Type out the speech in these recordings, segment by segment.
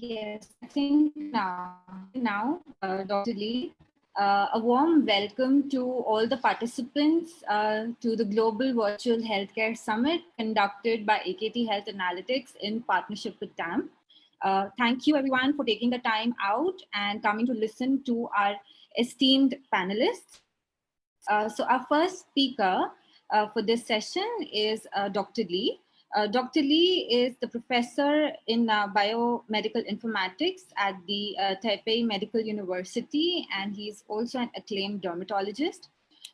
Yes, I think now, Dr. Li, a warm welcome to all the participants to the Global Virtual Healthcare Summit conducted by AKT Health Analytics in partnership with TAM. Thank you everyone for taking the time out and coming to listen to our esteemed panelists. So our first speaker for this session is Dr. Li. Dr. Li is the professor in Biomedical Informatics at the Taipei Medical University, and he's also an acclaimed dermatologist.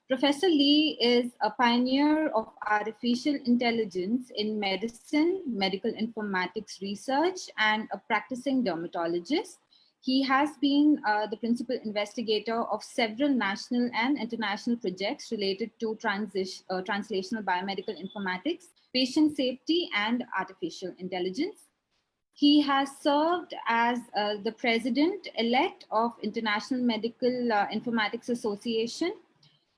Professor Li is a pioneer of artificial intelligence in medicine, medical informatics research, and a practicing dermatologist. He has been the principal investigator of several national and international projects related to translational biomedical informatics, patient safety, and artificial intelligence. He has served as the president-elect of International Medical Informatics Association,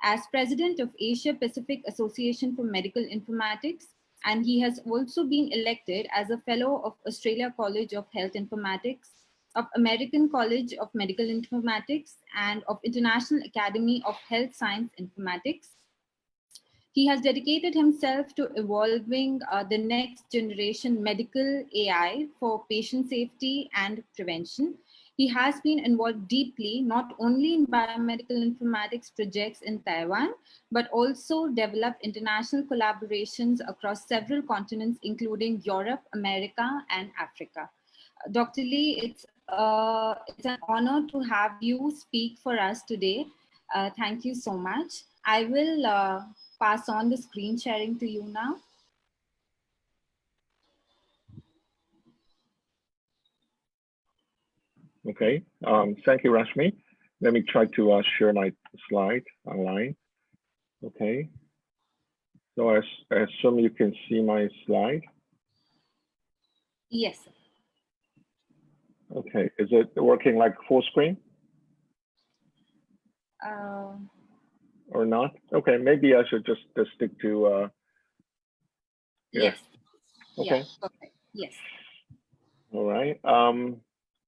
as president of Asia Pacific Association for Medical Informatics, and he has also been elected as a fellow of Australia College of Health Informatics, of American College of Medical Informatics, and of International Academy of Health Science Informatics. He has dedicated himself to evolving the next generation medical AI for patient safety and prevention. He has been involved deeply, not only in biomedical informatics projects in Taiwan, but also developed international collaborations across several continents, including Europe, America, and Africa. Dr. Li, it's an honor to have you speak for us today. Thank you so much. I will pass on the screen sharing to you now. Okay, thank you, Rashmi. Let me try to share my slide online. Okay, so I assume you can see my slide. Yes. Okay, is it working like full screen? Or not? Okay, maybe I should just stick to. Yes. Okay. Yeah, perfect. Yes. All right.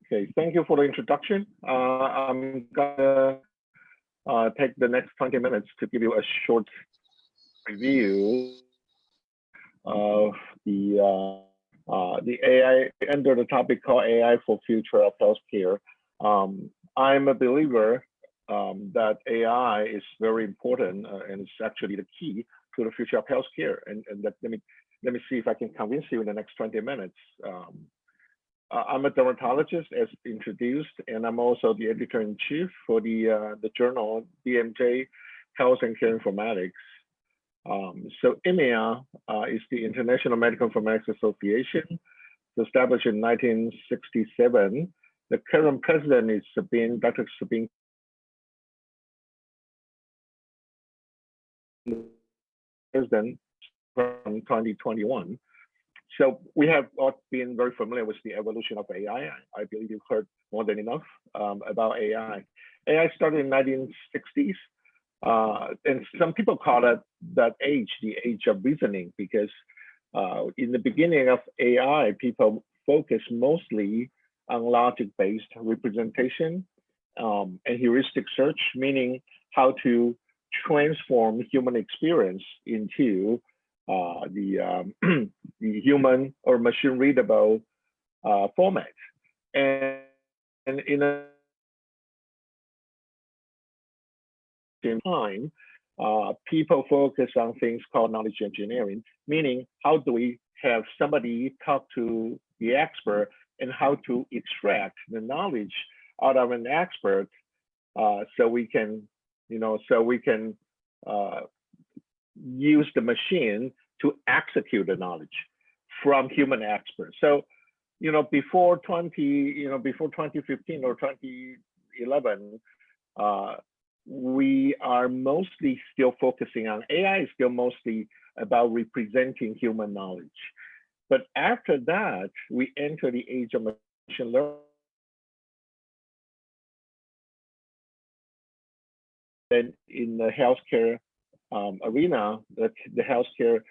Okay, thank you for the introduction. I'm gonna take the next 20 minutes to give you a short review of the AI under the topic called AI for Future of Healthcare. I'm a believer that AI is very important and it's actually the key to the future of healthcare. And let me see if I can convince you in the next 20 minutes. I'm a dermatologist, as introduced, and I'm also the editor-in-chief for the journal BMJ Health and Care Informatics. So IMIA is the International Medical Informatics Association, established in 1967. The current president is Dr. Sabine, president from 2021. So we have all been very familiar with the evolution of AI. I believe you've heard more than enough about AI. AI started in the 1960s. And some people call it that age, the age of reasoning, because in the beginning of AI, people focused mostly on logic-based representation and heuristic search, meaning how to transform human experience into the human or machine readable format. And in a same time, people focus on things called knowledge engineering, meaning how do we have somebody talk to the expert and how to extract the knowledge out of an expert so we can, use the machine to execute the knowledge from human experts. So, before 2015 or 2011, we are mostly still focusing on AI is still mostly about representing human knowledge. But after that, we enter the age of machine learning. And in the healthcare arena, the healthcare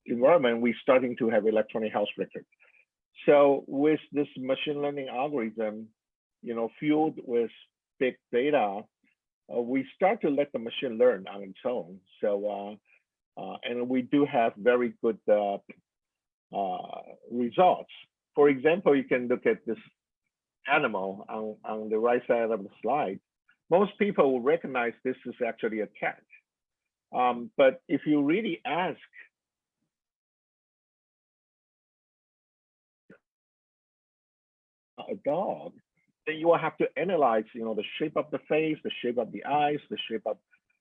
environment, we're starting to have electronic health records. So with this machine learning algorithm, fueled with big data, we start to let the machine learn on its own. So, and we do have very good results. For example, you can look at this animal on the right side of the slide. Most people will recognize this is actually a cat. But if you really ask a dog, then you will have to analyze, the shape of the face, the shape of the eyes, the shape of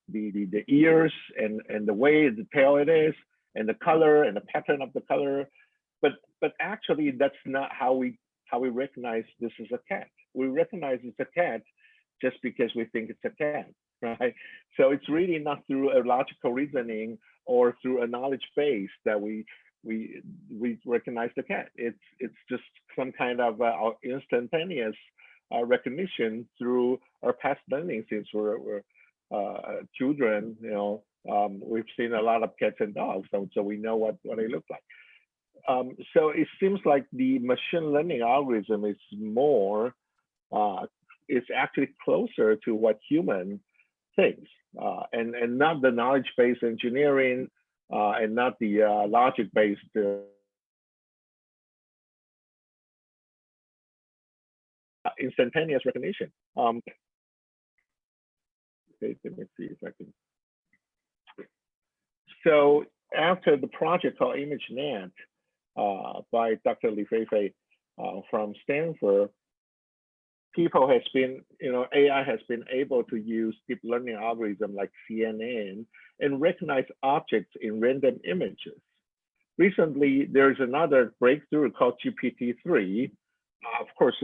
the ears, and the way the tail it is, and the color and the pattern of the color. But actually, that's not how we recognize this is a cat. We recognize it's a cat just because we think it's a cat, right? So it's really not through a logical reasoning or through a knowledge base that we recognize the cat. It's just some kind of instantaneous recognition through our past learning since we're children. We've seen a lot of cats and dogs, so we know what they look like. So it seems like the machine learning algorithm is more, it's actually closer to what human thinks, and not the knowledge-based engineering, and not the logic-based instantaneous recognition. Okay, let me see if I can. So after the project called ImageNet by Dr. Li Feifei from Stanford, people has been, AI has been able to use deep learning algorithm like CNN and recognize objects in random images. Recently, there's another breakthrough called GPT-3. Of course,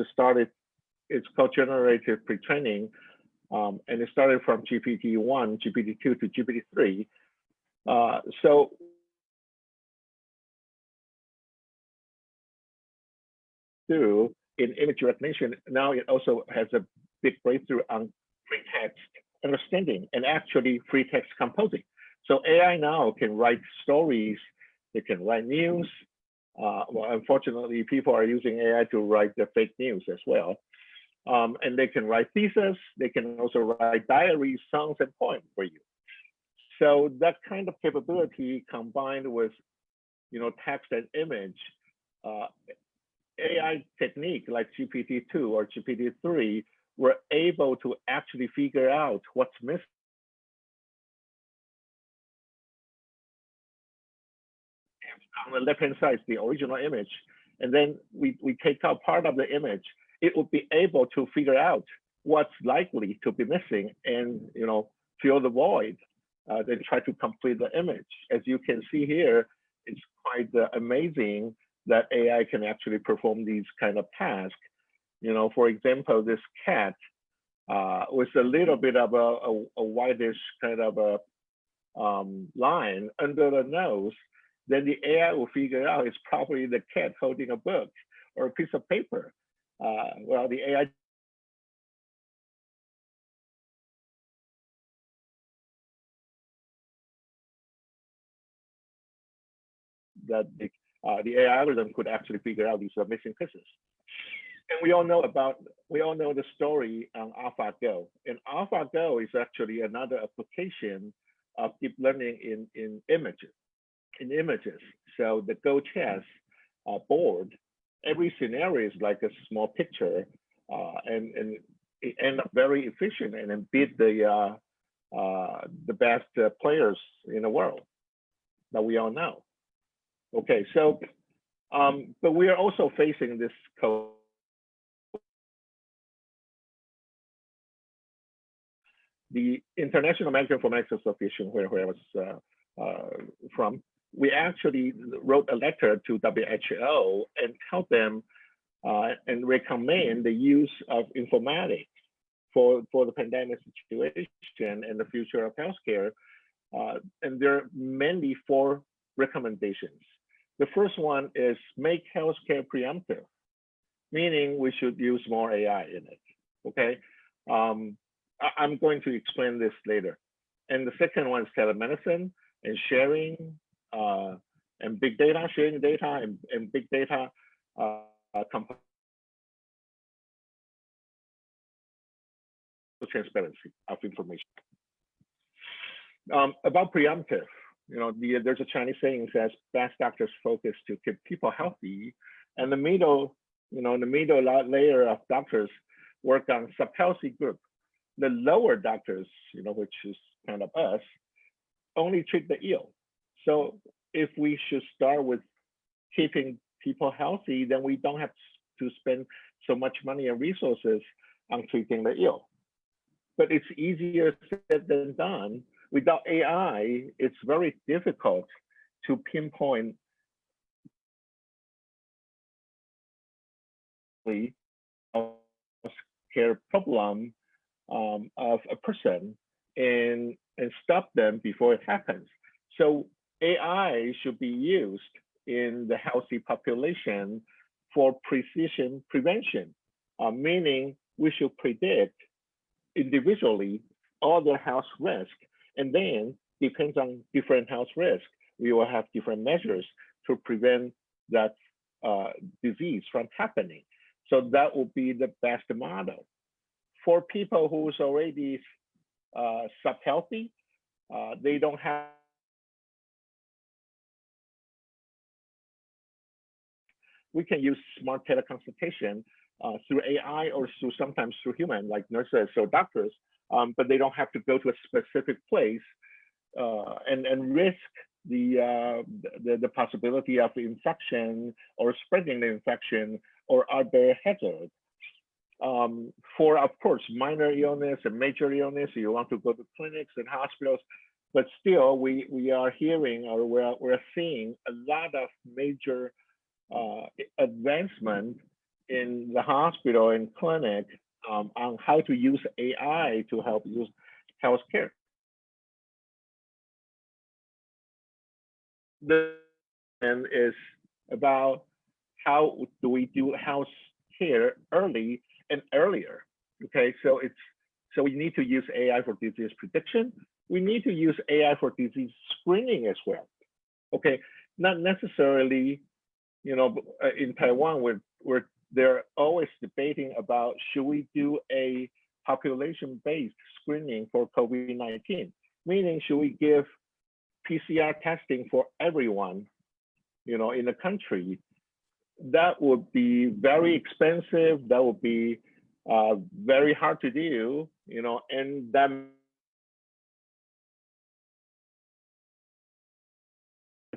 it's called generative pre-training, and it started from GPT-1, GPT-2 to GPT-3. So in image recognition, now it also has a big breakthrough on free text understanding and actually free text composing. So AI now can write stories, they can write news. Well, unfortunately, people are using AI to write the fake news as well. And they can write theses, they can also write diaries, songs, and poems for you. So that kind of capability combined with, text and image, AI technique like GPT-2 or GPT-3 were able to actually figure out what's missing. On the left-hand side is the original image, and then we take out part of the image. It would be able to figure out what's likely to be missing and, fill the void, then try to complete the image. As you can see here, it's quite amazing that AI can actually perform these kind of tasks. For example, this cat with a little bit of a whitish kind of a line under the nose, then the AI will figure out it's probably the cat holding a book or a piece of paper. Well, the AI that the AI algorithm could actually figure out these missing pieces. And we all know the story on AlphaGo. And AlphaGo is actually another application of deep learning in images. So the Go chess board, every scenario is like a small picture, and it ends up very efficient and then beat the best players in the world that we all know. Okay, so but we are also facing this code. The International Medical Informatics Association, where I was from, we actually wrote a letter to WHO and tell them and recommend the use of informatics for the pandemic situation and the future of healthcare. And there are mainly 4 recommendations. The first one is make healthcare preemptive, meaning we should use more AI in it, okay? I'm going to explain this later. And the second one is telemedicine and sharing and big data, sharing data and big data transparency of information. About preemptive, there's a Chinese saying that says best doctors focus to keep people healthy, and the middle layer of doctors work on sub-healthy group. The lower doctors, which is kind of us, only treat the ill. So if we should start with keeping people healthy, then we don't have to spend so much money and resources on treating the ill. But it's easier said than done. Without AI, it's very difficult to pinpoint the care problem of a person and stop them before it happens. So AI should be used in the healthy population for precision prevention, meaning we should predict individually all their health risk, and then depends on different health risk, we will have different measures to prevent that disease from happening. So that will be the best model. For people who's already sub-healthy, they don't have we can use smart teleconsultation through AI or sometimes through human, like nurses or doctors, but they don't have to go to a specific place and risk the possibility of infection or spreading the infection or other hazards. For, of course, minor illness and major illness, you want to go to clinics and hospitals, but still we are hearing or we're seeing a lot of major advancement in the hospital and clinic on how to use AI to help use healthcare. The end is about how do we do health care early and earlier. Okay, so we need to use AI for disease prediction. We need to use AI for disease screening as well. Okay, not necessarily, in Taiwan, they're always debating about should we do a population-based screening for COVID-19, meaning should we give PCR testing for everyone, in the country? That would be very expensive. That would be very hard to do, and that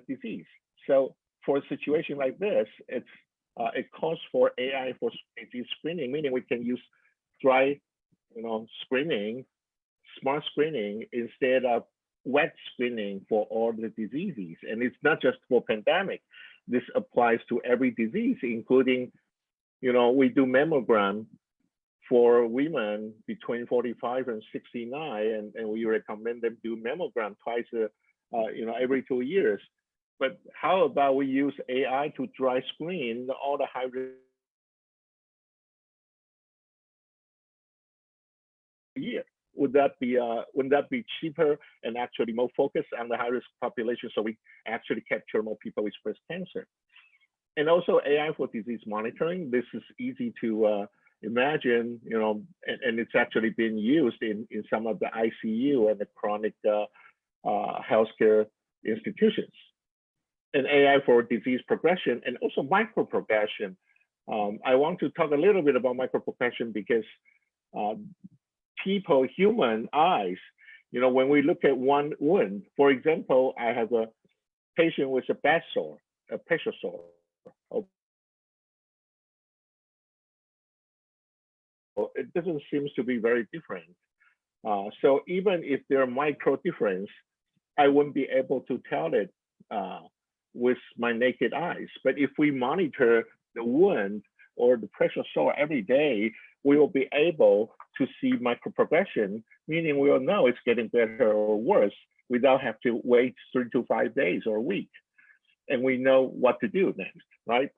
disease. So for a situation like this, it calls for AI for disease screening, meaning we can use dry, screening, smart screening instead of wet screening for all the diseases. And it's not just for pandemic. This applies to every disease, including, we do mammogram for women between 45 and 69, and we recommend them do mammogram twice, every 2 years. But how about we use AI to dry screen all the high risk year? Wouldn't that be cheaper and actually more focused on the high risk population, so we actually capture more people with breast cancer? And also AI for disease monitoring. This is easy to imagine, and it's actually been used in some of the ICU and the chronic healthcare institutions. And AI for disease progression and also microprogression. I want to talk a little bit about microprogression because human eyes, when we look at one wound, for example, I have a patient with a bed sore, a pressure sore. It doesn't seem to be very different. So even if there are micro difference, I wouldn't be able to tell it with my naked eyes. But if we monitor the wound or the pressure sore every day, we will be able to see microprogression, meaning we will know it's getting better or worse without have to wait 3 to 5 days or a week. And we know what to do next, right?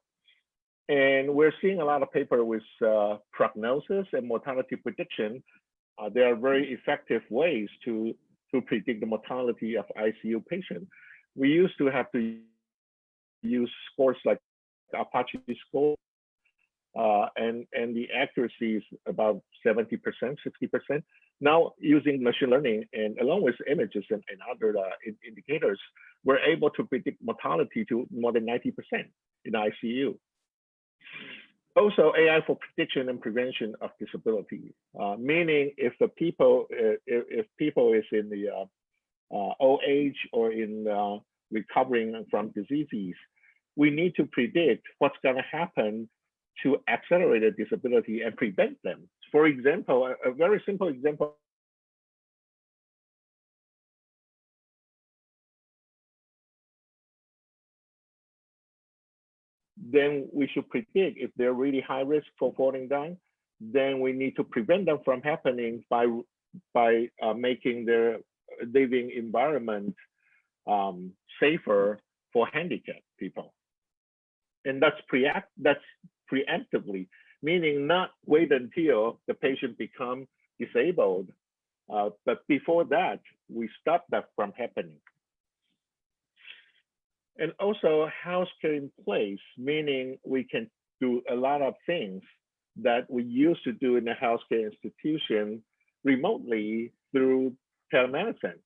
And we're seeing a lot of paper with prognosis and mortality prediction. There are very effective ways to predict the mortality of ICU patients. We used to have to use scores like Apache score, and the accuracy is about 70%, 60%. Now, using machine learning and along with images and other indicators, we're able to predict mortality to more than 90% in ICU. Also, AI for prediction and prevention of disability, meaning if people is in the old age or in recovering from diseases, we need to predict what's going to happen to accelerate a disability and prevent them. For example, a very simple example. Then we should predict if they're really high risk for falling down. Then we need to prevent them from happening by making their living environment safer for handicapped people. And that's preemptively, meaning not wait until the patient become disabled, but before that, we stop that from happening. And also healthcare in place, meaning we can do a lot of things that we used to do in the healthcare institution remotely through telemedicine.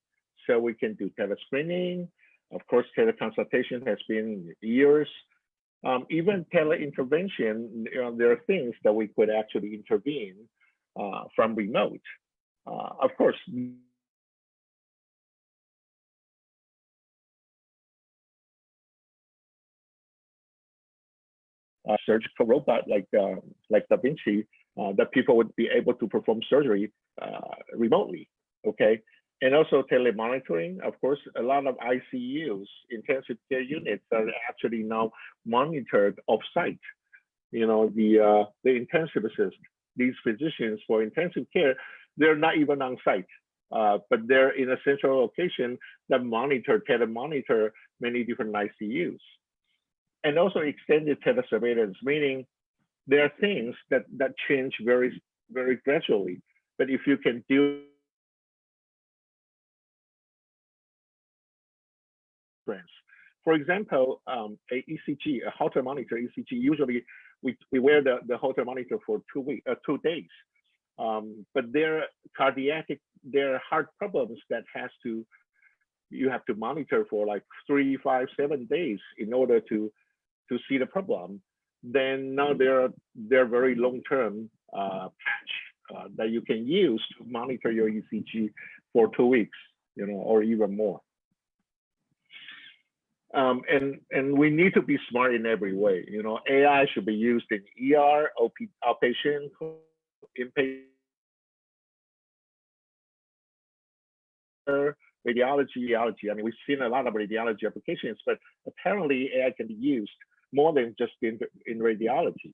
So we can do telescreening. Of course, teleconsultation has been years. Even teleintervention, there are things that we could actually intervene from remote. Of course, surgical robot like Da Vinci, that people would be able to perform surgery remotely, okay? And also telemonitoring, of course, a lot of ICUs, intensive care units, are actually now monitored off-site. You know, the intensivists, these physicians for intensive care, they're not even on site, but they're in a central location that telemonitor many different ICUs. And also extended telesurveillance, meaning there are things that change very, very gradually. But if you can do for example, a ECG, a Holter monitor ECG, usually we wear the Holter monitor for 2 days. But there are heart problems that you have to monitor for like 3, 5, 7 days in order to see the problem. Then now there are very long-term patch that you can use to monitor your ECG for 2 weeks, you know, or even more. And we need to be smart in every way. You know, AI should be used in ER, outpatient, inpatient, radiology. I mean, we've seen a lot of radiology applications, but apparently AI can be used more than just in radiology.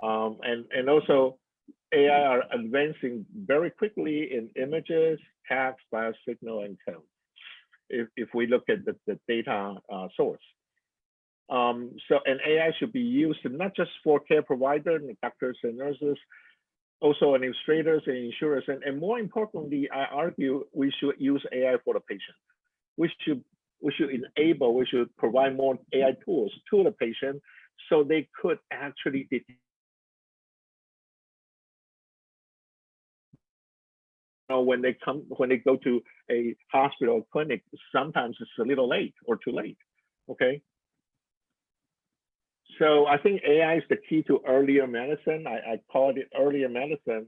And also AI are advancing very quickly in images, text, biosignal, and code. If we look at the data source. And AI should be used not just for care providers, doctors and nurses, also administrators and insurers. And more importantly, I argue we should use AI for the patient. We should provide more AI tools to the patient so they could actually detect. When they go to a hospital or clinic, sometimes it's a little late or too late, okay? So I think AI is the key to earlier medicine. I call it earlier medicine.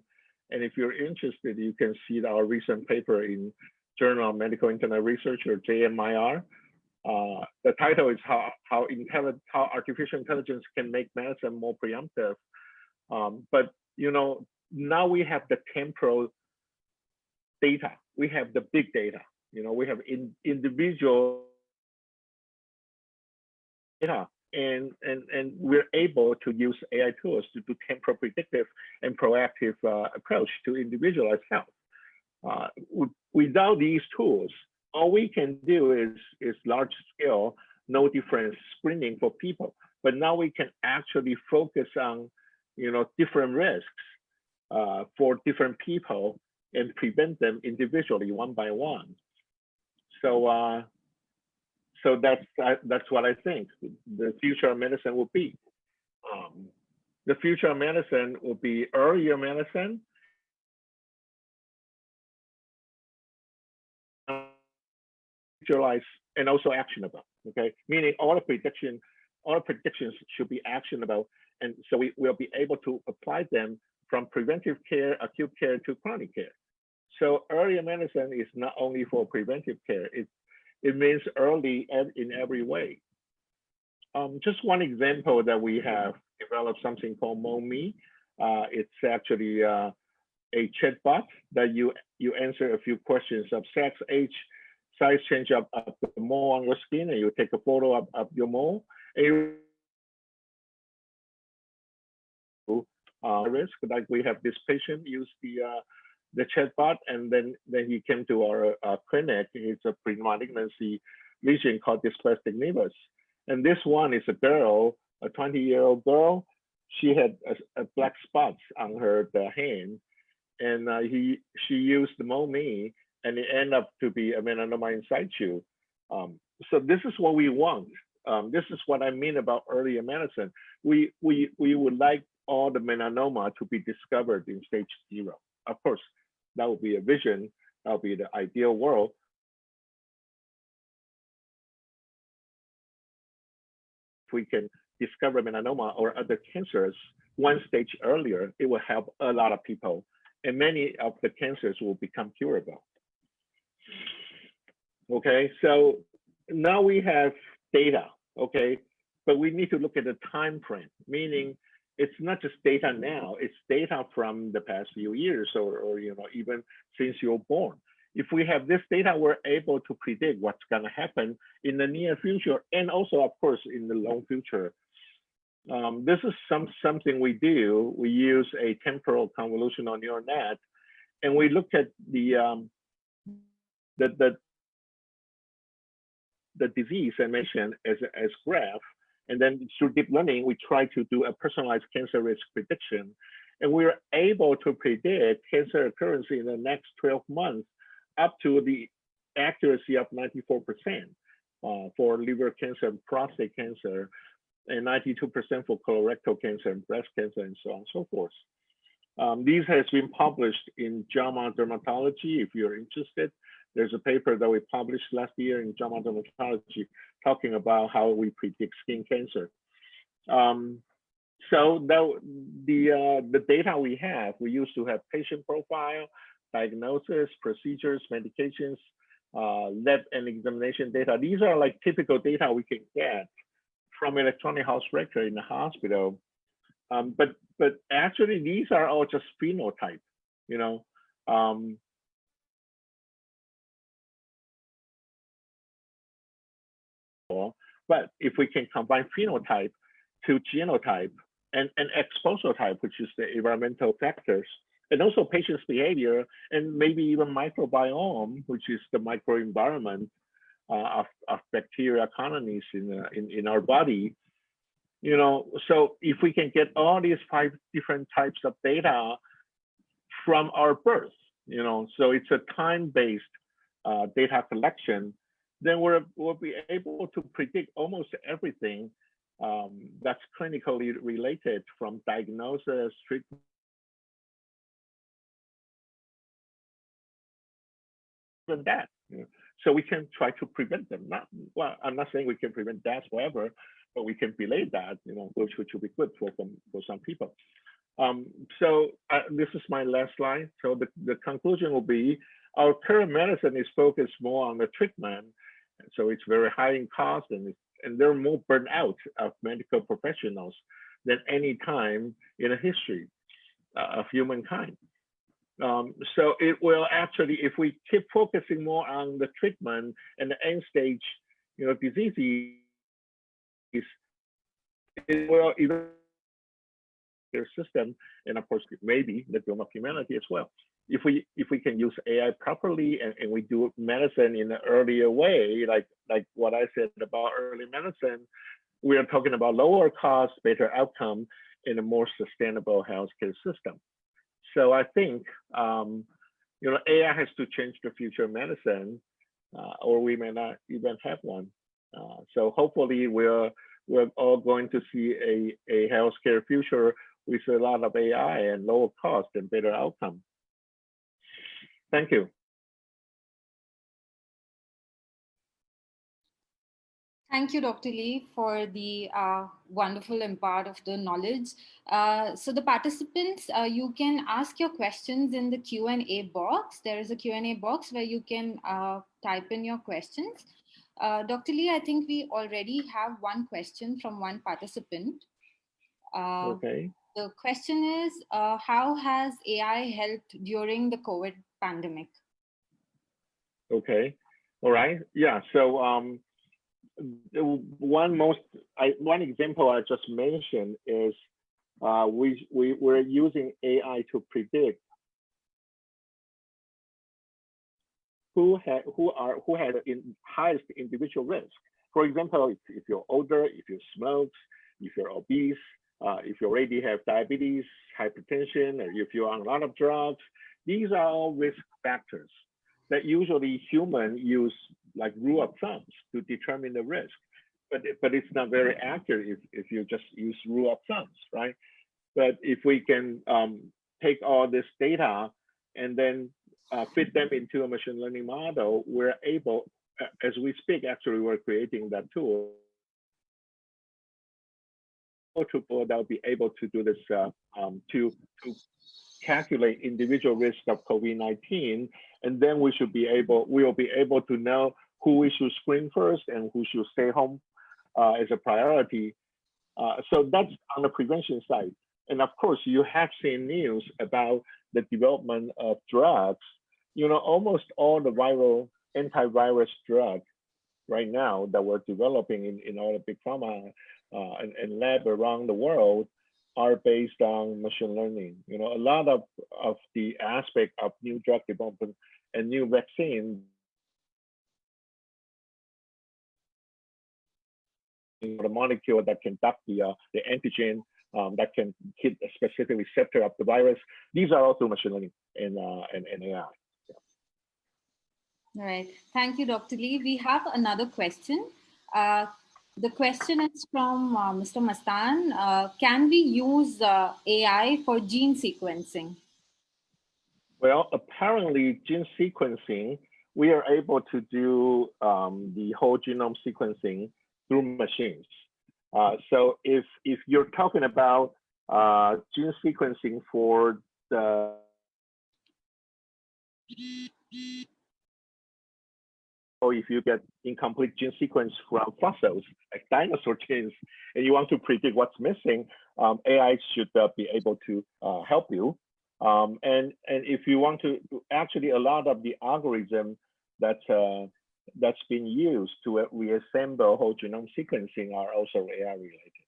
And if you're interested, you can see our recent paper in Journal of Medical Internet Research, or JMIR. The title is how artificial intelligence can make medicine more preemptive. But you know, now we have the temporal data. We have the big data. You know, we have individual data, and we're able to use AI tools to do temporal predictive and proactive approach to individualized health. Without these tools, all we can do is large scale, no difference screening for people. But now we can actually focus on, you know, different risks for different people and prevent them individually, one by one. So, so that's what I think the future of medicine will be. The future of medicine will be earlier medicine, visualized, and also actionable. Okay, meaning all the predictions should be actionable, and so we will be able to apply them from preventive care, acute care to chronic care. So earlier medicine is not only for preventive care; it means early in every way. Just one example that we have developed something called MoMe. It's actually a chatbot that you answer a few questions of sex, age, size change of the mole on your skin, and you take a photo of your mole. And you risk, like we have this patient use the chatbot, and then he came to our clinic. It's a pre-malignancy lesion called dysplastic nevus. And this one is a girl, a 20-year-old girl. She had a black spots on her hand, and she used the MoMe, and it ended up to be a melanoma in situ. So this is what we want. This is what I mean about earlier medicine. We would like all the melanoma to be discovered in stage 0. Of course, that would be a vision. That would be the ideal world. If we can discover melanoma or other cancers one stage earlier, it will help a lot of people, and many of the cancers will become curable. Okay, so now we have data, okay, but we need to look at the time frame, meaning it's not just data now, it's data from the past few years or even since you're born. If we have this data, we're able to predict what's going to happen in the near future and also, of course, in the long future. This is something we do. We use a temporal convolutional neural net, and we look at the disease I mentioned as graph, and then through deep learning, we try to do a personalized cancer risk prediction, and we're able to predict cancer occurrence in the next 12 months up to the accuracy of 94% for liver cancer and prostate cancer, and 92% for colorectal cancer and breast cancer, and so on and so forth. These has been published in JAMA Dermatology. If you're interested, there's a paper that we published last year in JAMA Dermatology talking about how we predict skin cancer. So the data we have, we used to have patient profile, diagnosis, procedures, medications, lab and examination data. These are like typical data we can get from electronic health record in the hospital. But actually, these are all just phenotype, you know. But if we can combine phenotype to genotype and exposure type, which is the environmental factors, and also patient's behavior, and maybe even microbiome, which is the microenvironment of bacteria colonies in our body, you know. So if we can get all these 5 different types of data from our birth, you know, so it's a time-based data collection, then we'll be able to predict almost everything that's clinically related, from diagnosis, treatment, even that. You know? So we can try to prevent them. Well, I'm not saying we can prevent death forever, but we can delay that, you know, which will be good for some people. So this is my last slide. So the conclusion will be, our current medicine is focused more on the treatment. So it's very high in cost, and they're more burnt out of medical professionals than any time in the history of humankind. So it will actually, if we keep focusing more on the treatment and the end stage, you know, diseases, it will even their system, and of course maybe the doom of humanity as well. If we can use AI properly and we do medicine in an earlier way, like what I said about early medicine, we are talking about lower cost, better outcome, in a more sustainable healthcare system. So I think you know, AI has to change the future of medicine, or we may not even have one. So hopefully we'll we're all going to see a healthcare future with a lot of AI and lower cost and better outcome. Thank you. Thank you, Dr. Li, for the wonderful impart of the knowledge. So the participants, you can ask your questions in the Q&A box. There is a Q&A box where you can type in your questions. Dr. Li, I think we already have one question from one participant. Okay. The question is, how has AI helped during the COVID pandemic? Okay. All right. Yeah. So one example I just mentioned is we're using AI to predict who had highest individual risk. For example, if you're older, if you smoke, if you're obese, if you already have diabetes, hypertension, or if you're on a lot of drugs, these are all risk factors that usually humans use like rule of thumbs to determine the risk. But it's not very accurate if you just use rule of thumbs, right? But if we can take all this data and then fit them into a machine learning model, we're able, as we speak, actually, we're creating that tool that will be able to do this to calculate individual risk of COVID-19, and then we'll be able to know who we should screen first and who should stay home as a priority. So that's on the prevention side. And of course, you have seen news about the development of drugs. You know, almost all the antivirus drugs right now that we're developing in all the big pharma and lab around the world are based on machine learning. You know, a lot of the aspect of new drug development and new vaccine, the molecule that can dock the antigen that can hit a specific receptor of the virus. These are also machine learning and AI. All right. Thank you, Dr. Li. We have another question. The question is from Mr. Mastan. Can we use AI for gene sequencing? Well, apparently gene sequencing, we are able to do the whole genome sequencing through machines. So if you're talking about gene sequencing for the or if you get incomplete gene sequence from fossils, like dinosaur genes, and you want to predict what's missing, AI should be able to help you. And if you want to, actually a lot of the algorithm that's been used to reassemble whole genome sequencing are also AI related.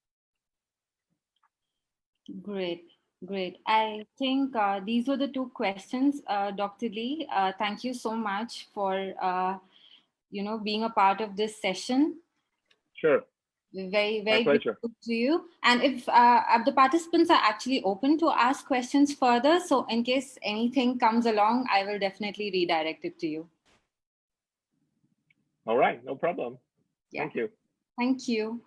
Great, great. I think these were the two questions, Dr. Li. Thank you so much for being a part of this session. Sure. Very, My very pleasure. good to you. And if the participants are actually open to ask questions further, so in case anything comes along, I will definitely redirect it to you. All right, no problem. Yeah. Thank you. Thank you.